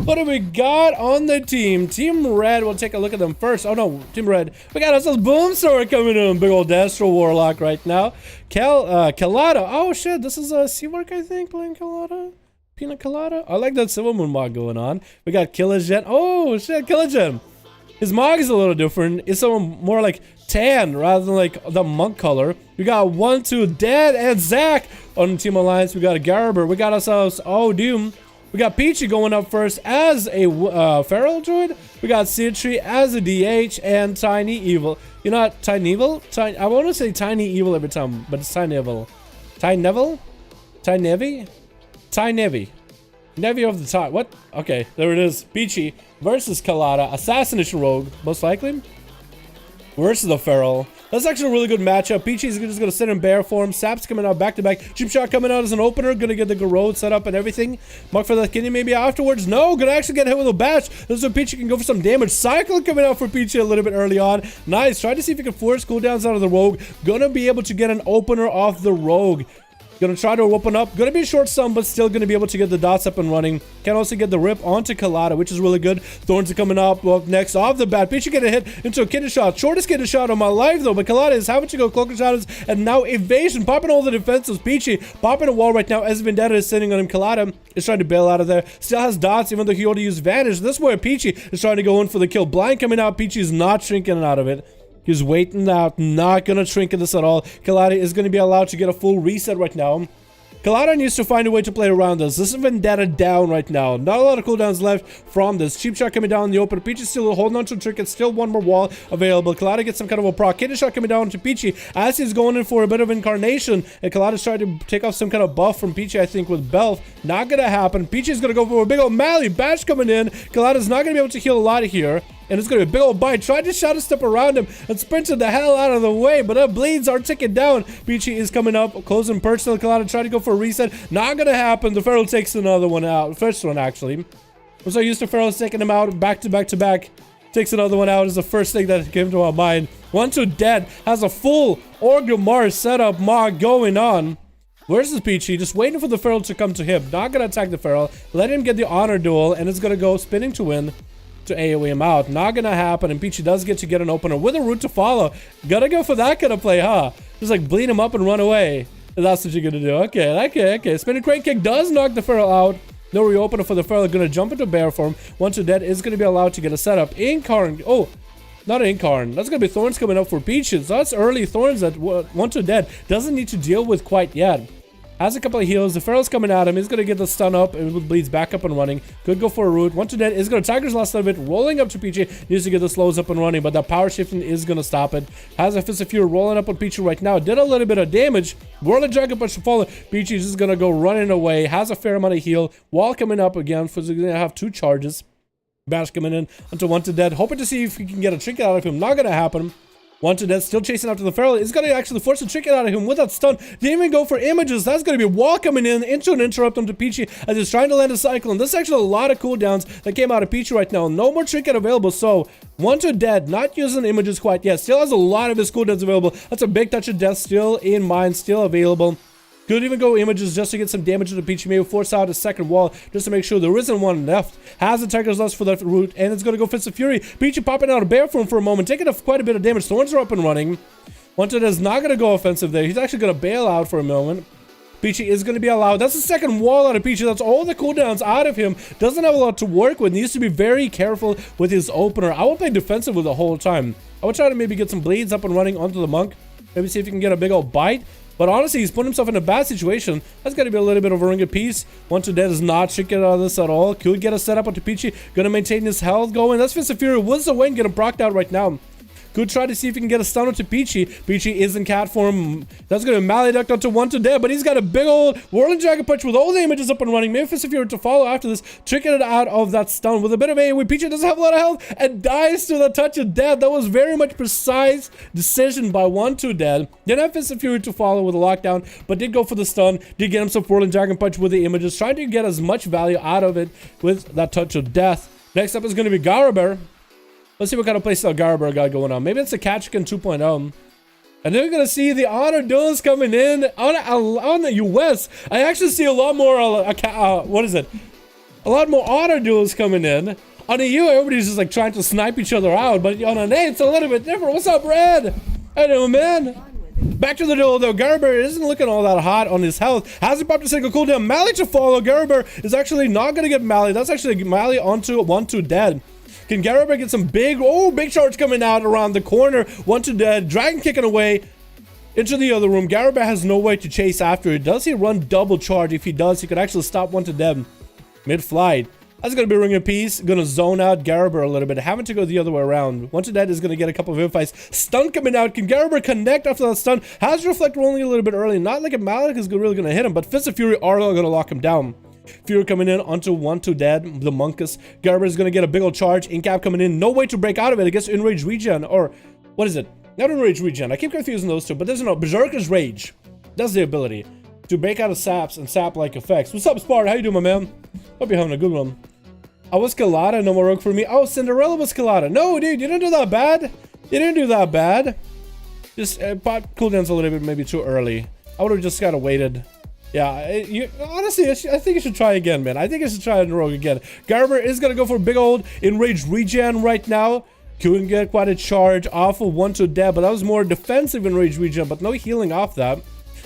What do we got on the team? Team Red, we'll take a look at them first. Oh no, Team Red. We got ourselves Boomsword coming in. Big old Destro Warlock right now. Colada. Oh shit, this is a Seawork, I think, playing Colada. Pina Colada. I like that Silver Moon mod going on. We got Killagen. Oh shit, Killagen. His mod is a little different. It's some more like tan rather than like the monk color. We got 1, 2, Dead, and Zach on Team Alliance. We got a Garber. We got ourselves Doom. We got Peachy going up first as a Feral Druid. We got Citri as a DH and Tiny Evil. You know what? Tiny Evil? I want to say Tiny Evil every time, but it's Tiny Evil. Tiny Neville? Tiny Nevi? Tiny Nevi. Nevi of the time. What? Okay, there it is. Peachy versus Colada. Assassination Rogue, most likely. Versus the Feral. That's actually a really good matchup. Peachy's just going to sit in bear form. Sap's coming out back to back. Cheap Shot coming out as an opener. Going to get the Garrode set up and everything. Mark for the Kidney maybe afterwards. No, going to actually get hit with a Bash. This is where Peachy can go for some damage. Cycle coming out for Peachy a little bit early on. Nice. Try to see if he can force cooldowns out of the Rogue. Going to be able to get an opener off the Rogue. Gonna try to open up. Gonna be a short sum, but still gonna be able to get the dots up and running. Can also get the rip onto Colada, which is really good. Thorns are coming up next off the bat. Peachy getting hit into a kidney shot. Shortest kidney shot of my life, though. But Colada is having to go Cloak and Shadows, and now evasion. Popping all the defenses. Peachy popping a wall right now as Vendetta is sitting on him. Colada is trying to bail out of there. Still has dots, even though he already used Vanish. This is where Peachy is trying to go in for the kill. Blind coming out. Peachy is not shrinking out of it. He's waiting out. Not gonna shrink this at all. Colada is gonna be allowed to get a full reset right now. Colada needs to find a way to play around this. This is Vendetta down right now. Not a lot of cooldowns left from this. Cheap Shot coming down in the open. Peachy still holding on to a trinket. Still one more wall available. Colada gets some kind of a proc. Kidney Shot coming down to Peachy as he's going in for a bit of incarnation. And Colada's trying to take off some kind of buff from Peachy, I think, with Belf. Not gonna happen. Peachy's gonna go for a big old Mally. Bash coming in. Colada's not gonna be able to heal a lot here. And it's going to be a big old bite. Tried to shadow step around him and sprinted the hell out of the way. But that bleeds are ticking down. Peachy is coming up. Closing personal. Colada trying to go for a reset. Not going to happen. The Feral takes another one out. First one, actually. I'm so used to Feral taking him out back to back to back. Takes another one out is the first thing that came to my mind. 1, 2, Dead has a full Orgrimmar setup mod going on. Where's this Peachy? Just waiting for the Feral to come to him. Not going to attack the Feral. Let him get the honor duel. And it's going to go spinning to win. To AoE him out. Not gonna happen, and Peachy does get to get an opener with a route to follow. Gotta go for that kind of play, huh? Just like bleed him up and run away. That's what you're gonna do. Okay. Spinning Crane Kick does knock the Feral out. No reopener for the Feral. Gonna jump into bear form. 1, 2, Dead is gonna be allowed to get a setup. Incarn. Oh, not Incarn. That's gonna be Thorns coming up for Peachy. So that's early Thorns that 1, 2, Dead doesn't need to deal with quite yet. Has a couple of heals. The Feral's coming at him. He's going to get the stun up. It bleeds back up and running. Could go for a root. 1, 2, Dead is going to Tiger's last little bit. Rolling up to Peachy. Needs to get the slows up and running. But that power shifting is going to stop it. Has a Fist of Fury rolling up on Peachy right now. Did a little bit of damage. Whirl of Dragon Punch to follow. Peachy's just going to go running away. Has a fair amount of heal. Wall coming up again. So he's going to have 2 charges. Bash coming in onto 1, 2, Dead. Hoping to see if he can get a trinket out of him. Not going to happen. 1, 2, Dead, still chasing after the Feral. Is going to actually force a trinket out of him with that stun. Didn't even go for images. That's going to be a wall coming in into an interrupt onto Peachy as he's trying to land a cyclone. This is actually a lot of cooldowns that came out of Peachy right now. No more trinket available. So 1, 2, Dead, not using images quite yet. Still has a lot of his cooldowns available. That's a big touch of death still in mind, still available. Could even go images just to get some damage to the Peachy. Maybe force out a second wall just to make sure there isn't one left. Has the Tiger's Lust for that root, and it's going to go Fist of Fury. Peachy popping out of bear form for a moment, taking quite a bit of damage. Thorns are up and running. 1, 2, Dead is not going to go offensive there. He's actually going to bail out for a moment. Peachy is going to be allowed. That's the second wall out of Peachy. That's all the cooldowns out of him. Doesn't have a lot to work with. Needs to be very careful with his opener. I will play defensive with the whole time. I would try to maybe get some bleeds up and running onto the Monk. Maybe see if he can get a big old bite. But honestly, he's put himself in a bad situation. That's got to be a little bit of a ring of peace. 1, 2, Dead is not tricking out of this at all. Could get a setup onto Peachy. Gonna maintain his health going. That's Fist of Fury. Wins the win. Get him procced out right now. Could try to see if he can get a stun onto Peachy. Peachy is in cat form. That's going to be Maledict onto 1 to dead, but he's got a big old Whirling Dragon Punch with all the images up and running. Maybe if you were to follow after this, tricking it out of that stun with a bit of AoE. Peachy doesn't have a lot of health and dies to the touch of death. That was very much precise decision by 1 to dead. Didn't have Fist of Fury to follow with a lockdown, but did go for the stun. Did get himself Whirling Dragon Punch with the images, trying to get as much value out of it with that touch of death. Next up is going to be Garaber. Let's see what kind of playstyle Garaber got going on. Maybe it's a Catchkin 2.0. And then we're going to see the Honor Duels coming in on the US. I actually see a lot more, what is it? A lot more Honor Duels coming in. On the EU, everybody's just like trying to snipe each other out. But on an A, it's a little bit different. What's up, Red? I know, man. Back to the duel though. Garaber isn't looking all that hot on his health. Hasn't popped a single cooldown. Mally to follow. Garaber is actually not going to get Mally. That's actually Mally onto 1 to dead. Can Garaber get some big charge coming out around the corner? 1 to dead. Dragon kicking away into the other room. Garaber has no way to chase after it. Does he run double charge? If he does, he could actually stop 1 to dead mid-flight. That's going to be Ring of Peace. Going to zone out Garaber a little bit. Having to go the other way around. 1 to dead is going to get a couple of infights. Stun coming out. Can Garaber connect after that stun? Has Reflect rolling a little bit early. Not like a Malik is really going to hit him, but Fist of Fury are going to lock him down. Fury coming in onto 1 to dead. The Monkus. Garaber is going to get a big old charge. Incap coming in. No way to break out of it. I guess Enrage Regen. Or what is it? Not Enrage Regen. I keep confusing those two, but there's no Berserker's Rage. That's the ability to break out of saps and sap-like effects. What's up, Spart? How you doing, my man? Hope you're having a good one. I was Kalata, no more rogue for me. Oh, Cinderella was Kalata. No, dude, you didn't do that bad. You didn't do that bad. Just bought cooldowns a little bit, maybe too early. I would have just kind of waited. Yeah, honestly, I think you should try again, man. I think you should try on rogue again. Garaber is going to go for a big old Enraged Regen right now. Couldn't get quite a charge off of 1 to dead, but that was more defensive Enraged Regen, but no healing off that.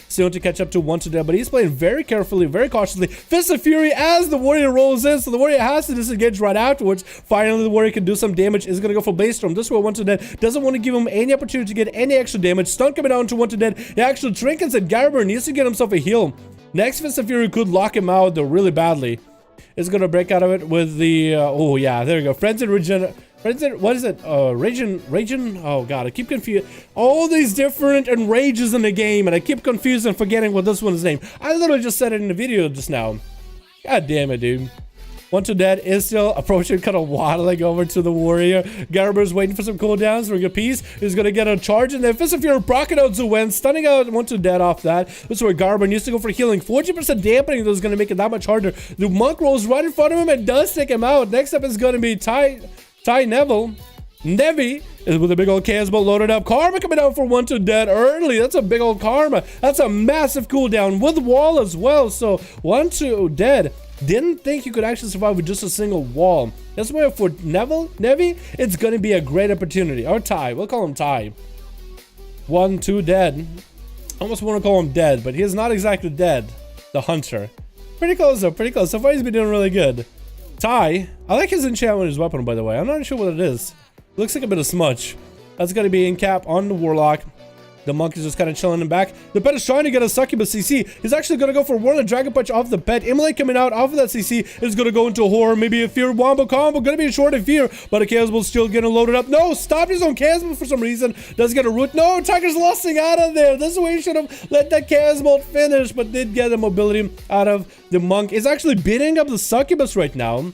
Still to catch up to 1 to dead, but he's playing very carefully, very cautiously. Fist of Fury as the Warrior rolls in, so the Warrior has to disengage right afterwards. Finally, the Warrior can do some damage. Is going to go for Blaze Storm. This is where 1 to dead doesn't want to give him any opportunity to get any extra damage. Stun coming down to 1 to dead. He actually trinkets at Garaber needs to get himself a heal. Next Fist of Fury could lock him out though really badly. Is going to break out of it with the oh yeah, there we go. Friends and Regen. What is it? Regen? Oh god, I keep confused. All these different enrages in the game, and I keep confused and forgetting what this one is named. I literally just said it in the video just now. God damn it, dude. 1 to dead is still approaching, kind of waddling over to the Warrior. Garaber's waiting for some cooldowns. Ring of Peace is going to get a charge, and then Fist of Fury brocking out Zuwen, stunning out 1 to dead off that. This is where Garaber needs to go for healing. 40% dampening, though, is going to make it that much harder. The Monk rolls right in front of him and does take him out. Next up is going to be Ty Neville. Nevi is with a big old chaos bolt loaded up. Karma coming out for 1 to dead early. That's a big old Karma. That's a massive cooldown with wall as well. So 1 to dead. Didn't think you could actually survive with just a single wall. That's why for Nevi, it's going to be a great opportunity. Or Ty. We'll call him Ty. 1 to dead. Almost want to call him dead, but he is not exactly dead. The Hunter. Pretty close though. Pretty close. So far he's been doing really good. Ty. I like his enchantment, his weapon, by the way. I'm not sure what it is. Looks like a bit of smudge. That's going to be in cap on the Warlock. The Monk is just kind of chilling him back. The pet is trying to get a Succubus CC. He's actually going to go for one Dragon Punch off the pet. Immolate coming out off of that CC is going to go into a Horror. Maybe a Fear Wombo combo. Going to be a short of Fear. But a Chaos Bolt still getting loaded up. No, stopped his own Chaos Bolt for some reason. Does get a Root. No, Tiger's lusting out of there. This is where he should have let that Chaos Bolt finish. But did get a mobility out of the Monk. Is actually beating up the Succubus right now.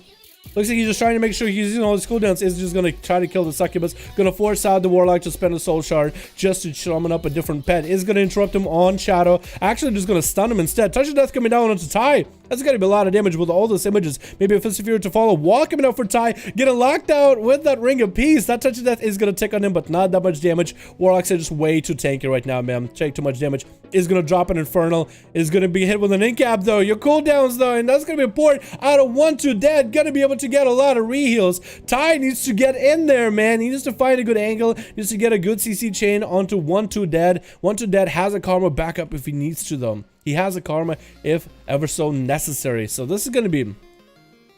Looks like he's just trying to make sure he's using all his cooldowns. Is just going to try to kill the Succubus. Going to force out the Warlock to spend a Soul Shard just to summon up a different pet. Is going to interrupt him on Shadow. Actually just going to stun him instead. Touch of Death coming down onto Ty. That's going to be a lot of damage with all those images. Maybe a Fist of Fury to follow. Wall coming out for Ty. Getting locked out with that Ring of Peace. That Touch of Death is going to tick on him, but not that much damage. Warlocks are just way too tanky right now, man. Take too much damage. Is going to drop an Infernal. Is going to be hit with an Incap, though. Your cooldowns, though, and that's going to be important. Out of 1 to dead. Going to be able to get a lot of reheals. Ty needs to get in there, man. He needs to find a good angle. Needs to get a good CC chain onto 1 to dead. 1 to dead has a Karma backup if he needs to, though. He has a Karma if ever so necessary. So this is going to be a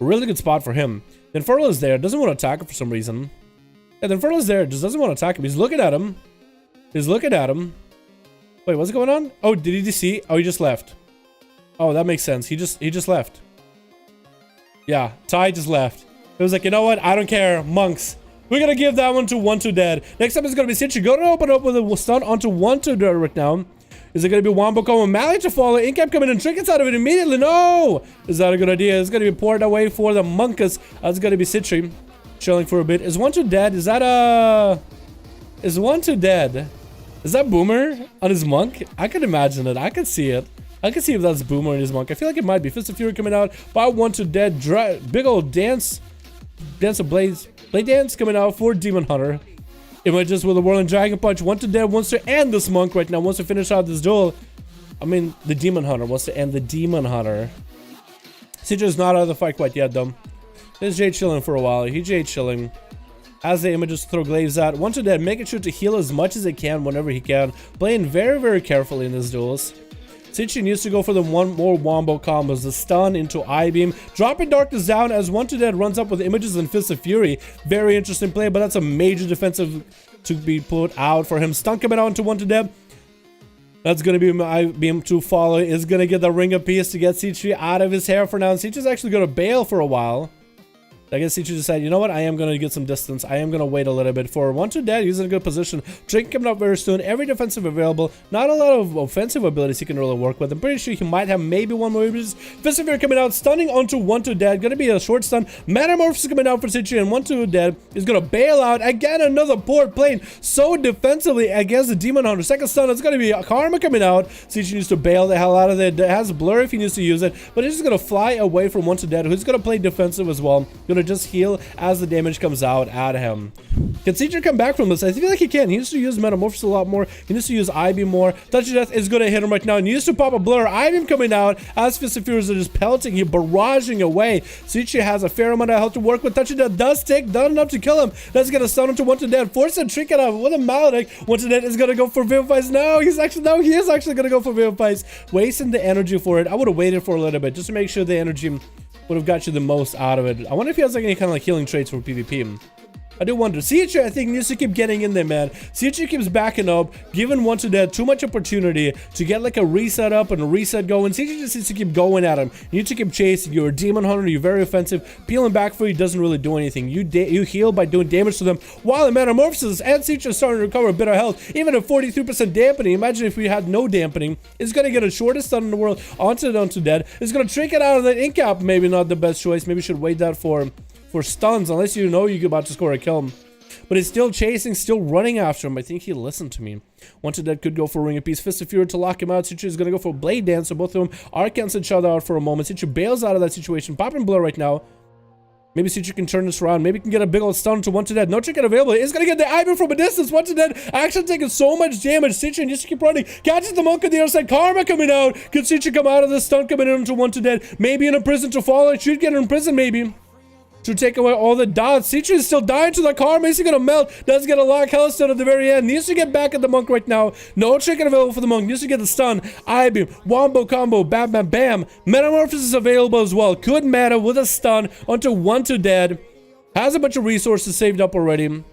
really good spot for him. The Infernal is there. Doesn't want to attack him for some reason. Yeah, the Infernal is there. Just doesn't want to attack him. He's looking at him. He's looking at him. Wait, what's going on? Oh, did he DC? Oh, he just left. Oh, that makes sense. He just left. Yeah, Ty just left. It was like, you know what? I don't care. Monks. We're gonna give that one to 1-2 dead. Next up is gonna be Citrus. Go to open up with a stun onto 1-2 dead right now. Is it gonna be Wombo combo? Mally to follow. Incap coming in. Trinkets out of it immediately. No! Is that a good idea? It's gonna be poured away for the Monkus. That's gonna be Citrus. Chilling for a bit. Is 1-2 dead? Is that Is 1-2 dead? Is that Boomer on his monk? I could imagine it. I could see it. I can see if that's Boomer in his monk. I feel like it might be. Fist of Fury coming out. By 1-2 dead. Big old dance. Dance of Blaze. Blade Dance coming out for Demon Hunter. Images with a Whirling Dragon Punch. 1-2 dead wants to end this monk right now. Wants to finish out this duel. I mean, the Demon Hunter wants to end the Demon Hunter. Citrus not out of the fight quite yet, though. There's Jay chilling for a while. He Jay chilling. As the images throw glaives out. 1-2 dead, making sure to heal as much as he can whenever he can. Playing very, very carefully in these duels. Citrus needs to go for the one more wombo combos. The stun into I-beam. Dropping darkness down as 1-2 dead runs up with images and Fist of Fury. Very interesting play, but that's a major defensive to be put out for him. Stun coming out into 1-2 dead. That's going to be my I-beam to follow. Is going to get the ring of peace to get Citrus out of his hair for now. And Citrus is actually going to bail for a while. I guess Citrus decided, you know what, I am going to get some distance. I am going to wait a little bit for 1-2 dead. He's in a good position. Drink coming up very soon. Every defensive available. Not a lot of offensive abilities he can really work with. I'm pretty sure he might have maybe one more images. Fist of Fury coming out, stunning onto 1-2 dead. Going to be a short stun. Metamorphosis coming out for Citrus, and 1-2 dead is going to bail out. Again, another port playing so defensively against the Demon Hunter. Second stun, it's going to be Karma coming out. Citrus needs to bail the hell out of it. It has Blur if he needs to use it, but he's just going to fly away from 1-2 dead, who's going to play defensive as well. Going to just heal as the damage comes out at him. Can Citrus come back from this? I feel like he can. He needs to use Metamorphosis a lot more. He needs to use I-beam more. Touch of Death is going to hit him right now. He needs to pop a Blur. I-beam coming out as Fist of Fury is just pelting. He's barraging away. Citrus has a fair amount of health to work with. Touch of Death does take done enough to kill him. That's going to stun him to 1-2 dead. Force a Trinket out with a Maledict. 1-2 dead is going to go for Vivifies. No, he is actually going to go for Vivifies. Wasting the energy for it. I would have waited for a little bit just to make sure the energy would have got you the most out of it. I wonder if he has like any kind of like healing traits for PvP. I do wonder. Citrus, I think, needs to keep getting in there, man. Citrus keeps backing up, giving 1-2 dead too much opportunity to get like a reset up and a reset going. Citrus just needs to keep going at him. You need to keep chasing. You're a Demon Hunter. You're very offensive. Peeling back for you doesn't really do anything. You heal by doing damage to them while the Metamorphosis and Citrus starting to recover a bit of health. Even at 43% dampening. Imagine if we had no dampening. It's going to get a shortest stun in the world onto dead. It's going to trick it out of that Incap. Maybe not the best choice. Maybe you should wait that for stuns, unless you know you're about to score a kill. But he's still chasing, still running after him. I think he listened to me. 1-2 dead could go for Ring of Peace. Fist of Fury to lock him out. Citrus is going to go for Blade Dance, so both of them are canceling each other out for a moment. Citrus bails out of that situation. Popping Blur right now. Maybe Citrus can turn this around. Maybe he can get a big old stun to 1-2 dead. No Trinket available. He's going to get the I-beam from a distance. 1-2 dead actually taking so much damage. Citrus needs to keep running. Catches the monk on the other side. Karma coming out. Could Citrus come out of the stun coming into 1-2 dead? Maybe in a prison to follow. Should get in prison maybe. To take away all the dots. Citrus is still dying to the Karma. Is he gonna melt? Does get a lock Hellstone at the very end. Needs to get back at the monk right now. No Trinket available for the monk. Needs to get the stun. I-beam. Wombo combo. Bam, bam, bam. Metamorphosis is available as well. Could meta with a stun onto 1-2 dead. Has a bunch of resources saved up already.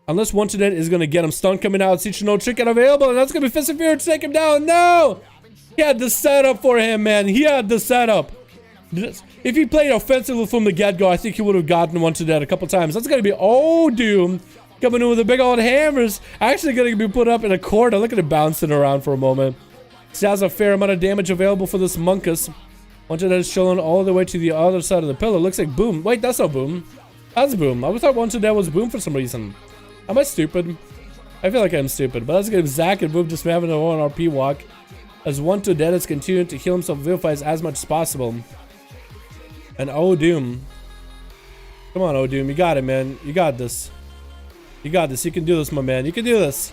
Unless 1-2 dead is gonna get him. Stun coming out. Citrus no Trinket available. And that's gonna be Fist of Fury to take him down. No! He had the setup for him, man. He had the setup. If he played offensively from the get-go, I think he would have gotten 1-2 dead a couple times. That's going to be Doom coming in with the big old hammers. Actually going to be put up in a corner. Look at it bouncing around for a moment. Still has a fair amount of damage available for this Monkus. 1-2 dead is chilling all the way to the other side of the pillar. Looks like Boom. Wait, that's not Boom. That's Boom. I thought 1-2 dead was Boom for some reason. Am I stupid? I feel like I'm stupid. But that's going to be Zack and Boom just having a 1 RP walk. As 1-2 dead is continuing to heal himself Vivifies as much as possible. And Doom. Come on, Doom. You got it, man. You got this. You got this. You can do this, my man. You can do this.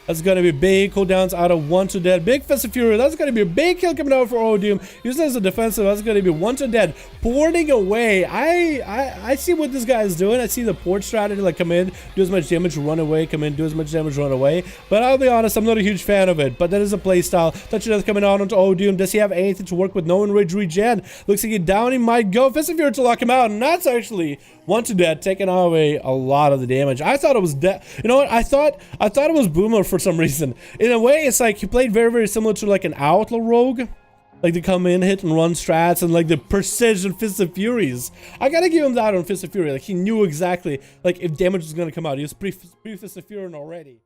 That's going to be big cooldowns out of 1-2 dead. Big Fist of Fury. That's going to be a big kill coming out for Doom. Using as a defensive. That's going to be 1-2 dead. Porting away. I see what this guy is doing. I see the port strategy. Like, come in, do as much damage, run away. Come in, do as much damage, run away. But I'll be honest, I'm not a huge fan of it. But that is a play style. Touch of Death coming out onto Doom. Does he have anything to work with? No enrage regen. Looks like he down. He might go. Fist of Fury to lock him out. And that's actually 1-2 dead, taking away a lot of the damage. I thought it was dead. You know what? I thought it was Boomer for some reason. In a way, it's like he played very, very similar to like an Outlaw rogue. Like the come in, hit and run strats, and like the precision Fist of Furies. I gotta give him that on Fist of Fury. Like he knew exactly like if damage was gonna come out. He was pre Fist of Fury already.